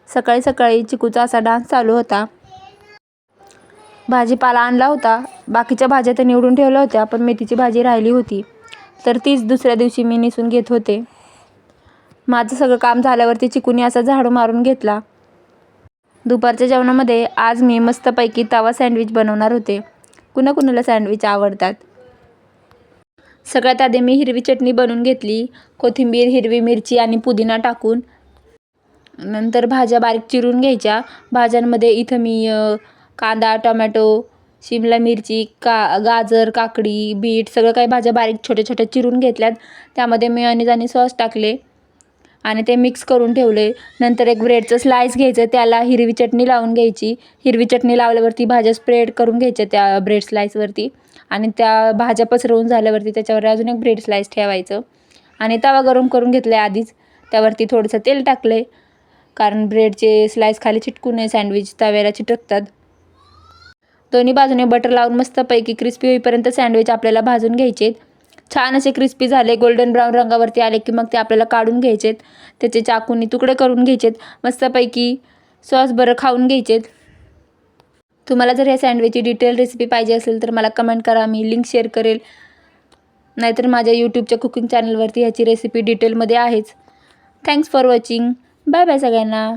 सकाळी सकाळी चिकूचा असा डान्स चालू होता. भाजीपाला आणला होता. बाकीच्या भाज्या तर निवडून ठेवल्या होत्या, पण मेथीची भाजी राहिली होती, तर तीच दुसऱ्या दिवशी मी निसून घेत होते. माझं सगळं काम झाल्यावरती चिकूने असा झाडू मारून घेतला. दुपारच्या जेवणामध्ये आज मी मस्तपैकी तवा सँडविच बनवणार होते. कुणाकुणाला सँडविच आवडतात. सगळ्यात आधी मी हिरवी चटणी बनवून घेतली. कोथिंबीर, हिरवी मिरची आणि पुदिना टाकून. नंतर भाज्या बारीक चिरून घ्यायच्या. भाज्यांमध्ये इथं मी कांदा, टोमॅटो, शिमला मिरची, गाजर, काकडी, बीट सगळं काही भाज्या बारीक छोट्या छोट्या चिरून घेतल्यात. त्यामध्ये मेयोनीज आणि सॉस टाकले आणि ते मिक्स करून ठेवले. नंतर एक ब्रेडचं स्लाइस घ्यायचं, त्याला हिरवी चटणी लावून घ्यायची. हिरवी चटणी लावल्यावरती भाज्या स्प्रेड करून घ्यायच्या त्या ब्रेड स्लाइसवरती आणि त्या भाज्या पसरवून झाल्यावरती त्याच्यावर अजून एक ब्रेड स्लाइस ठेवायचं आणि तवा गरम करून घेतला आहे आधीच. त्यावरती थोडंसं तेल टाकले, कारण ब्रेडचे स्लाइस खाली चिटकू नये, सँडविच तव्याला चिटकतात. दोन्ही बाजूने बटर लावून मस्तपैकी क्रिस्पी होईपर्यंत सँडविच आपल्याला भाजून घ्यायचे. छान असे क्रिस्पी झाले, गोल्डन ब्राऊन रंगावरती आले की मग ते आपल्याला काढून घ्यायचेत. त्याचे चाकूनी तुकडे करून घ्यायचेत. मस्तपैकी सॉस बरं खाऊन घ्यायचेत. तुम्हाला जर या सँडविचची डिटेल रेसिपी पाहिजे असेल तर मला कमेंट करा, मी लिंक शेअर करेल. नाहीतर माझ्या यूट्यूबच्या कुकिंग चॅनलवरती ह्याची रेसिपी डिटेलमध्ये आहेच. Thanks for watching. Bye bye सगळ्यांना.